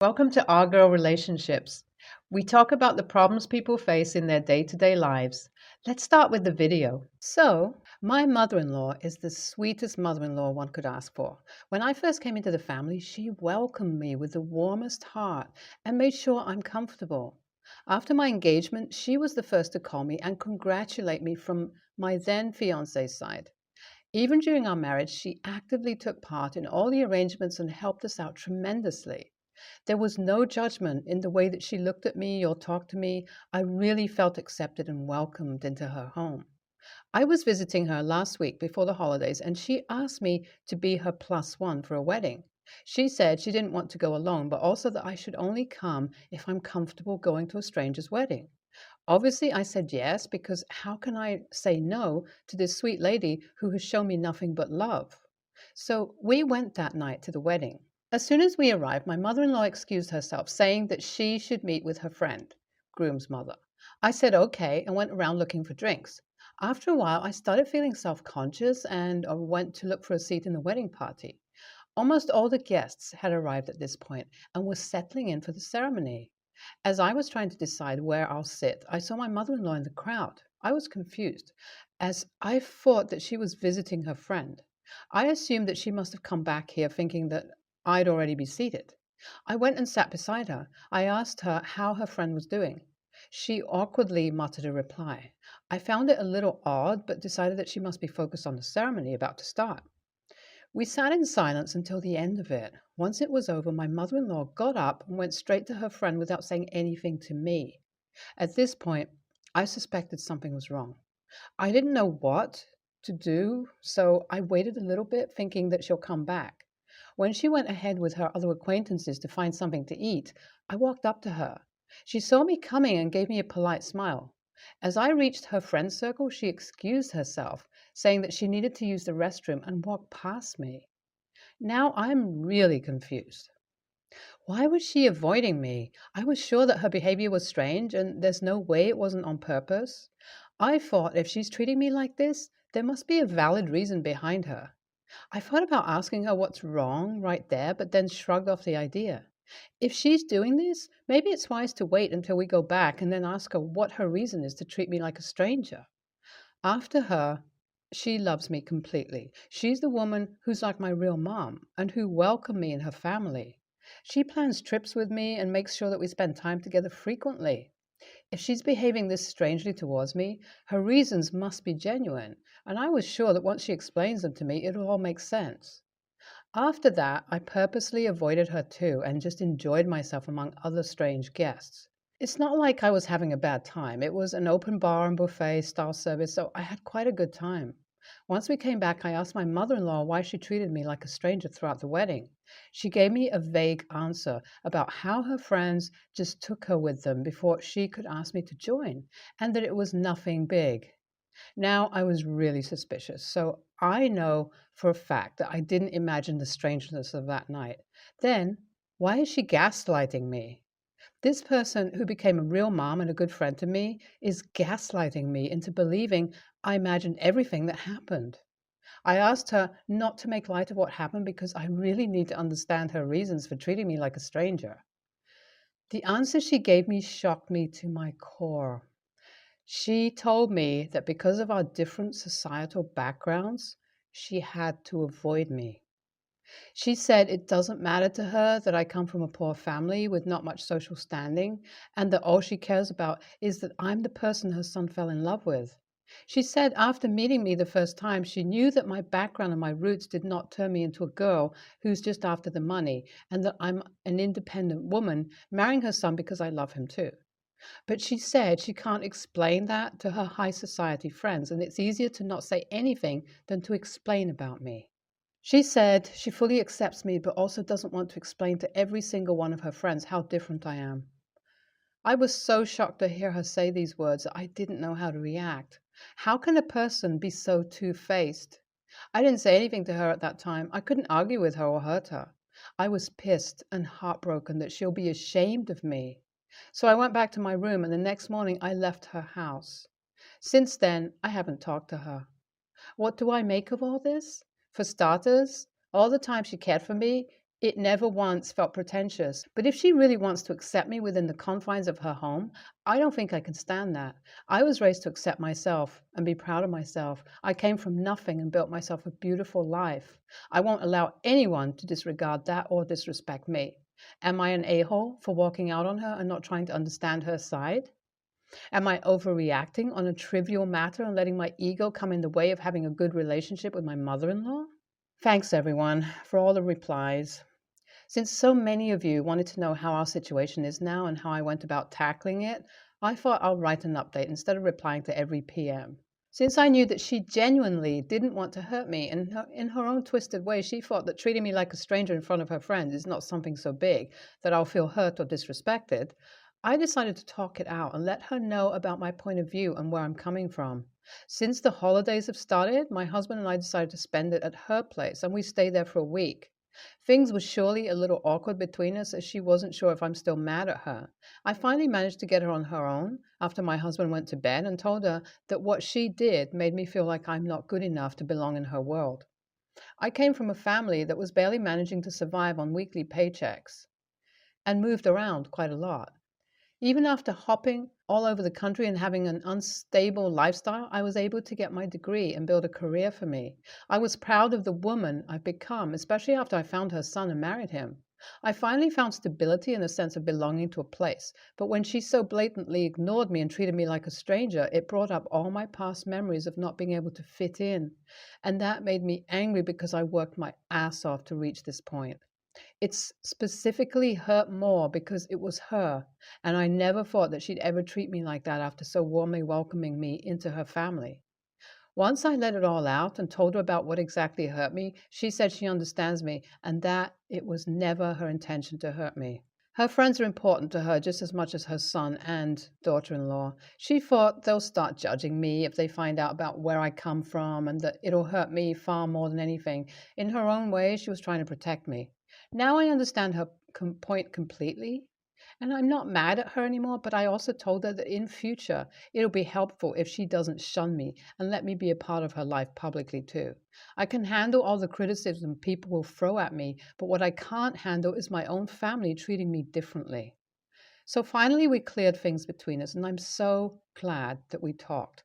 Welcome to Our Girl Relationships. We talk about the problems people face in their day-to-day lives. Let's start with the video. So, my mother-in-law is the sweetest mother-in-law one could ask for. When I first came into the family, she welcomed me with the warmest heart and made sure I'm comfortable. After my engagement, she was the first to call me and congratulate me from my then fiance's side. Even during our marriage, she actively took part in all the arrangements and helped us out tremendously. There was no judgment in the way that she looked at me or talked to me. I really felt accepted and welcomed into her home. I was visiting her last week before the holidays, and she asked me to be her plus one for a wedding. She said she didn't want to go alone, but also that I should only come if I'm comfortable going to a stranger's wedding. Obviously, I said yes, because how can I say no to this sweet lady who has shown me nothing but love? So we went that night to the wedding. As soon as we arrived, my mother-in-law excused herself, saying that she should meet with her friend, groom's mother. I said okay and went around looking for drinks. After a while, I started feeling self-conscious and went to look for a seat in the wedding party. Almost all the guests had arrived at this point and were settling in for the ceremony. As I was trying to decide where I'll sit, I saw my mother-in-law in the crowd. I was confused, as I thought that she was visiting her friend. I assumed that she must have come back here thinking that I'd already be seated. I went and sat beside her. I asked her how her friend was doing. She awkwardly muttered a reply. I found it a little odd, but decided that she must be focused on the ceremony about to start. We sat in silence until the end of it. Once it was over, my mother-in-law got up and went straight to her friend without saying anything to me. At this point, I suspected something was wrong. I didn't know what to do, so I waited a little bit, thinking that she'll come back. When she went ahead with her other acquaintances to find something to eat, I walked up to her. She saw me coming and gave me a polite smile. As I reached her friend's circle, she excused herself, saying that she needed to use the restroom and walked past me. Now I'm really confused. Why was she avoiding me? I was sure that her behavior was strange, and there's no way it wasn't on purpose. I thought if she's treating me like this, there must be a valid reason behind her. I thought about asking her what's wrong right there, but then shrugged off the idea. If she's doing this, maybe it's wise to wait until we go back and then ask her what her reason is to treat me like a stranger. After her, she loves me completely. She's the woman who's like my real mom and who welcomed me in her family. She plans trips with me and makes sure that we spend time together frequently. If she's behaving this strangely towards me, her reasons must be genuine, and I was sure that once she explains them to me, it'll all make sense. After that, I purposely avoided her too and just enjoyed myself among other strange guests. It's not like I was having a bad time. It was an open bar and buffet style service, so I had quite a good time. Once we came back, I asked my mother-in-law why she treated me like a stranger throughout the wedding. She gave me a vague answer about how her friends just took her with them before she could ask me to join, and that it was nothing big. Now I was really suspicious, so I know for a fact that I didn't imagine the strangeness of that night. Then, why is she gaslighting me? This person who became a real mom and a good friend to me is gaslighting me into believing I imagined everything that happened. I asked her not to make light of what happened because I really need to understand her reasons for treating me like a stranger. The answer she gave me shocked me to my core. She told me that because of our different societal backgrounds, she had to avoid me. She said it doesn't matter to her that I come from a poor family with not much social standing, and that all she cares about is that I'm the person her son fell in love with. She said after meeting me the first time, she knew that my background and my roots did not turn me into a girl who's just after the money, and that I'm an independent woman marrying her son because I love him too. But she said she can't explain that to her high society friends, and it's easier to not say anything than to explain about me. She said she fully accepts me, but also doesn't want to explain to every single one of her friends how different I am. I was so shocked to hear her say these words that I didn't know how to react. How can a person be so two-faced? I didn't say anything to her at that time. I couldn't argue with her or hurt her. I was pissed and heartbroken that she'll be ashamed of me. So I went back to my room, and the next morning I left her house. Since then, I haven't talked to her. What do I make of all this? For starters, all the time she cared for me, It never once felt pretentious. But if she really wants to accept me within the confines of her home, I don't think I can stand that. I was raised to accept myself and be proud of myself. I came from nothing and built myself a beautiful life. I won't allow anyone to disregard that or disrespect me. Am I an a-hole for walking out on her and not trying to understand her side? Am I overreacting on a trivial matter and letting my ego come in the way of having a good relationship with my mother-in-law? Thanks, everyone, for all the replies. Since so many of you wanted to know how our situation is now and how I went about tackling it, I thought I'll write an update instead of replying to every PM. Since I knew that she genuinely didn't want to hurt me, and in her own twisted way, she thought that treating me like a stranger in front of her friends is not something so big that I'll feel hurt or disrespected, I decided to talk it out and let her know about my point of view and where I'm coming from. Since the holidays have started, my husband and I decided to spend it at her place, and we stayed there for a week. Things were surely a little awkward between us as she wasn't sure if I'm still mad at her. I finally managed to get her on her own after my husband went to bed and told her that what she did made me feel like I'm not good enough to belong in her world. I came from a family that was barely managing to survive on weekly paychecks and moved around quite a lot. Even after hopping all over the country and having an unstable lifestyle, I was able to get my degree and build a career for me. I was proud of the woman I've become, especially after I found her son and married him. I finally found stability and a sense of belonging to a place, but when she so blatantly ignored me and treated me like a stranger, it brought up all my past memories of not being able to fit in. And that made me angry because I worked my ass off to reach this point. It's specifically hurt more because it was her, and I never thought that she'd ever treat me like that after so warmly welcoming me into her family. Once I let it all out and told her about what exactly hurt me, she said she understands me and that it was never her intention to hurt me. Her friends are important to her just as much as her son and daughter-in-law. She thought they'll start judging me if they find out about where I come from and that it'll hurt me far more than anything. In her own way, she was trying to protect me. Now I understand her point completely, and I'm not mad at her anymore, but I also told her that in future it'll be helpful if she doesn't shun me and let me be a part of her life publicly too. I can handle all the criticism people will throw at me, but what I can't handle is my own family treating me differently. So finally we cleared things between us, and I'm so glad that we talked.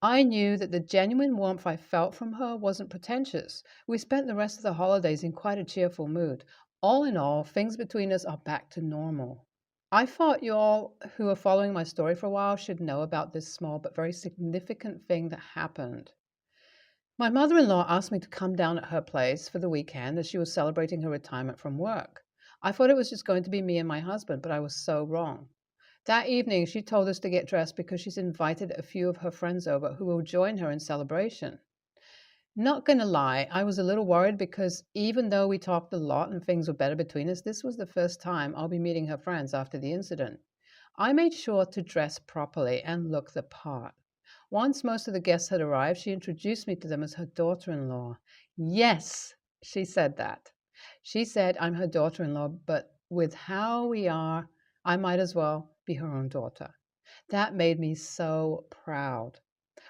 I knew that the genuine warmth I felt from her wasn't pretentious. We spent the rest of the holidays in quite a cheerful mood. All in all, things between us are back to normal. I thought you all who are following my story for a while should know about this small but very significant thing that happened. My mother-in-law asked me to come down at her place for the weekend as she was celebrating her retirement from work. I thought it was just going to be me and my husband, but I was so wrong. That evening, she told us to get dressed because she's invited a few of her friends over who will join her in celebration. Not gonna lie, I was a little worried because even though we talked a lot and things were better between us, this was the first time I'll be meeting her friends after the incident. I made sure to dress properly and look the part. Once most of the guests had arrived, she introduced me to them as her daughter-in-law. Yes, she said that. She said I'm her daughter-in-law, but with how we are, I might as well be her own daughter. That made me so proud.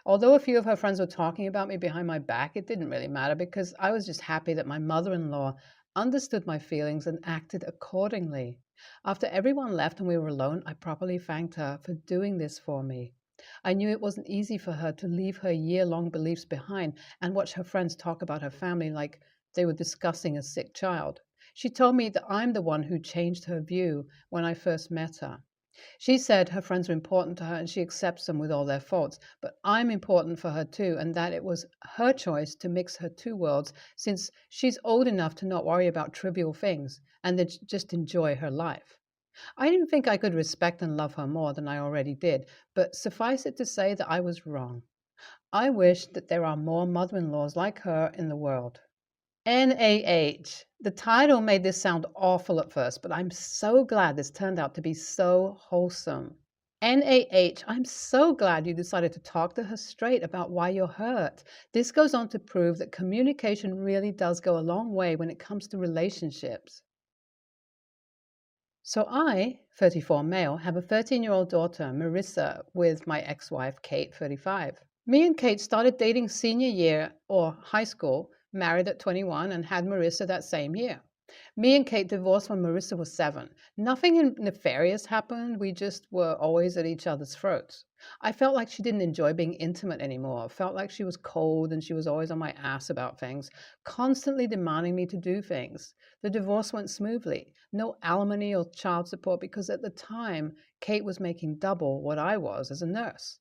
Although a few of her friends were talking about me behind my back, it didn't really matter because I was just happy that my mother-in-law understood my feelings and acted accordingly. After everyone left and we were alone, I properly thanked her for doing this for me. I knew it wasn't easy for her to leave her year-long beliefs behind and watch her friends talk about her family like they were discussing a sick child. She told me that I'm the one who changed her view when I first met her. She said her friends are important to her and she accepts them with all their faults, but I'm important for her too, and that it was her choice to mix her two worlds since she's old enough to not worry about trivial things and to just enjoy her life. I didn't think I could respect and love her more than I already did, but suffice it to say that I was wrong. I wish that there are more mother-in-laws like her in the world. NAH. The title made this sound awful at first, but I'm so glad this turned out to be so wholesome. NAH, I'm so glad you decided to talk to her straight about why you're hurt. This goes on to prove that communication really does go a long way when it comes to relationships. So I, 34 male, have a 13-year-old daughter, Marissa, with my ex-wife, Kate, 35. Me and Kate started dating senior year or high school, married at 21, and had Marissa that same year. Me and Kate divorced when Marissa was 7. Nothing nefarious happened. We just were always at each other's throats. I felt like she didn't enjoy being intimate anymore. Felt like she was cold and she was always on my ass about things, constantly demanding me to do things. The divorce went smoothly. No alimony or child support because at the time, Kate was making double what I was as a nurse.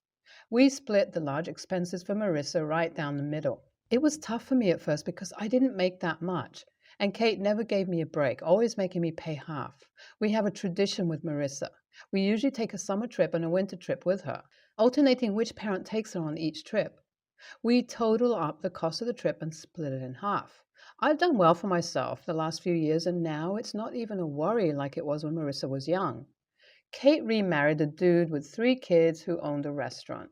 We split the large expenses for Marissa right down the middle. It was tough for me at first because I didn't make that much. And Kate never gave me a break, always making me pay half. We have a tradition with Marissa. We usually take a summer trip and a winter trip with her, alternating which parent takes her on each trip. We total up the cost of the trip and split it in half. I've done well for myself the last few years, and now it's not even a worry like it was when Marissa was young. Kate remarried a dude with 3 kids who owned a restaurant.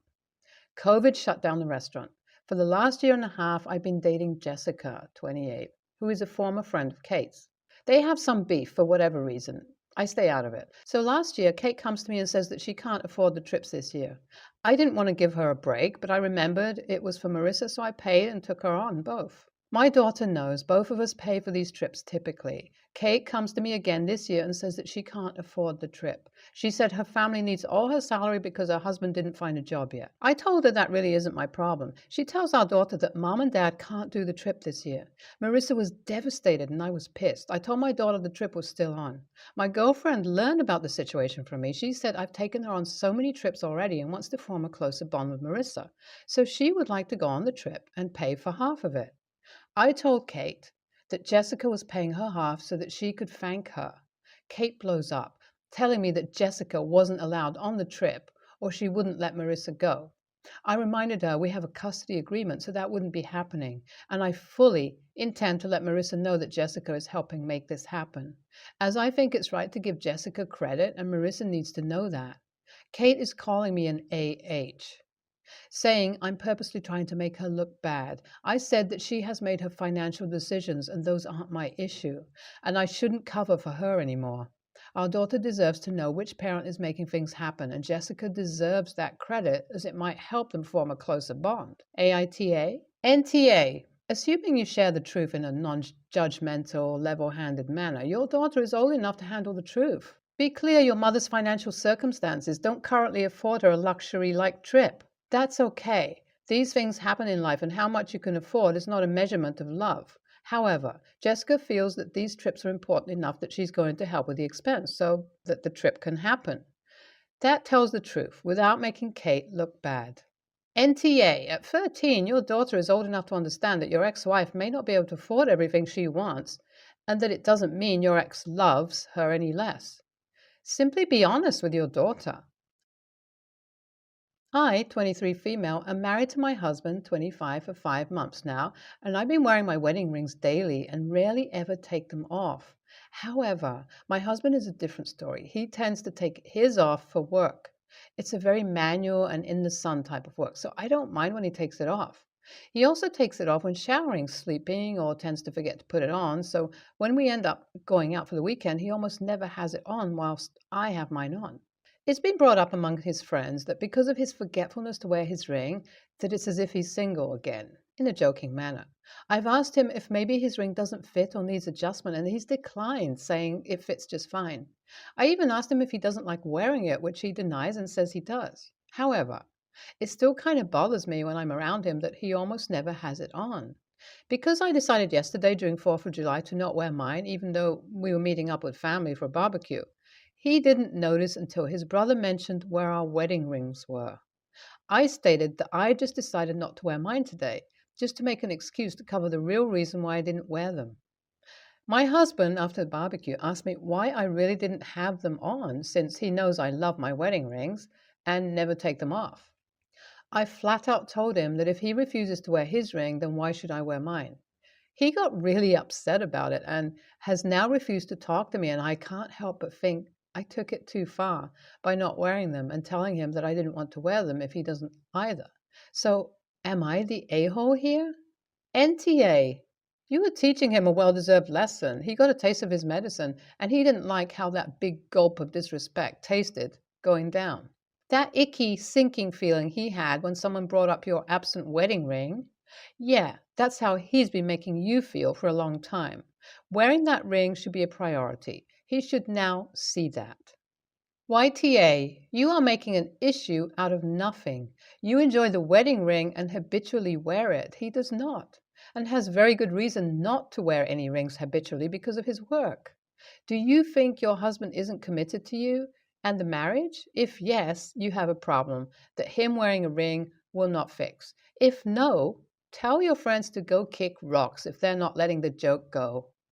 COVID shut down the restaurant. For the last year and a half, I've been dating Jessica, 28, who is a former friend of Kate's. They have some beef for whatever reason. I stay out of it. So last year, Kate comes to me and says that she can't afford the trips this year. I didn't want to give her a break, but I remembered it was for Marissa, so I paid and took her on both. My daughter knows both of us pay for these trips typically. Kate comes to me again this year and says that she can't afford the trip. She said her family needs all her salary because her husband didn't find a job yet. I told her that really isn't my problem. She tells our daughter that mom and dad can't do the trip this year. Marissa was devastated and I was pissed. I told my daughter the trip was still on. My girlfriend learned about the situation from me. She said I've taken her on so many trips already and wants to form a closer bond with Marissa. So she would like to go on the trip and pay for half of it. I told Kate that Jessica was paying her half so that she could thank her. Kate blows up, telling me that Jessica wasn't allowed on the trip or she wouldn't let Marissa go. I reminded her we have a custody agreement, so that wouldn't be happening, and I fully intend to let Marissa know that Jessica is helping make this happen, as I think it's right to give Jessica credit, and Marissa needs to know that. Kate is calling me an AH, saying I'm purposely trying to make her look bad. I said that she has made her financial decisions and those aren't my issue, and I shouldn't cover for her anymore. Our daughter deserves to know which parent is making things happen, and Jessica deserves that credit as it might help them form a closer bond. AITA? NTA. Assuming you share the truth in a non-judgmental, level-handed manner, your daughter is old enough to handle the truth. Be clear your mother's financial circumstances don't currently afford her a luxury-like trip. That's okay. These things happen in life, and how much you can afford is not a measurement of love. However, Jessica feels that these trips are important enough that she's going to help with the expense so that the trip can happen. That tells the truth without making Kate look bad. NTA, at 13, your daughter is old enough to understand that your ex-wife may not be able to afford everything she wants, and that it doesn't mean your ex loves her any less. Simply be honest with your daughter. I, 23 female, am married to my husband, 25, for 5 months now, and I've been wearing my wedding rings daily and rarely ever take them off. However, my husband is a different story. He tends to take his off for work. It's a very manual and in the sun type of work, so I don't mind when he takes it off. He also takes it off when showering, sleeping, or tends to forget to put it on, so when we end up going out for the weekend, he almost never has it on whilst I have mine on. It's been brought up among his friends that because of his forgetfulness to wear his ring, that it's as if he's single again, in a joking manner. I've asked him if maybe his ring doesn't fit or needs adjustment, and he's declined, saying it fits just fine. I even asked him if he doesn't like wearing it, which he denies and says he does. However, it still kind of bothers me when I'm around him that he almost never has it on. Because I decided yesterday during 4th of July to not wear mine, even though we were meeting up with family for a barbecue, he didn't notice until his brother mentioned where our wedding rings were. I stated that I just decided not to wear mine today, just to make an excuse to cover the real reason why I didn't wear them. My husband, after the barbecue, asked me why I really didn't have them on, since he knows I love my wedding rings and never take them off. I flat out told him that if he refuses to wear his ring, then why should I wear mine? He got really upset about it and has now refused to talk to me, and I can't help but think I took it too far by not wearing them and telling him that I didn't want to wear them if he doesn't either. So, am I the a-hole here? NTA. You were teaching him a well-deserved lesson. He got a taste of his medicine, and he didn't like how that big gulp of disrespect tasted going down. That icky, sinking feeling he had when someone brought up your absent wedding ring, yeah, that's how he's been making you feel for a long time. Wearing that ring should be a priority. He should now see that. YTA, you are making an issue out of nothing. You enjoy the wedding ring and habitually wear it. He does not, and has very good reason not to wear any rings habitually because of his work. Do you think your husband isn't committed to you and the marriage? If yes, you have a problem that him wearing a ring will not fix. If no, tell your friends to go kick rocks if they're not letting the joke go.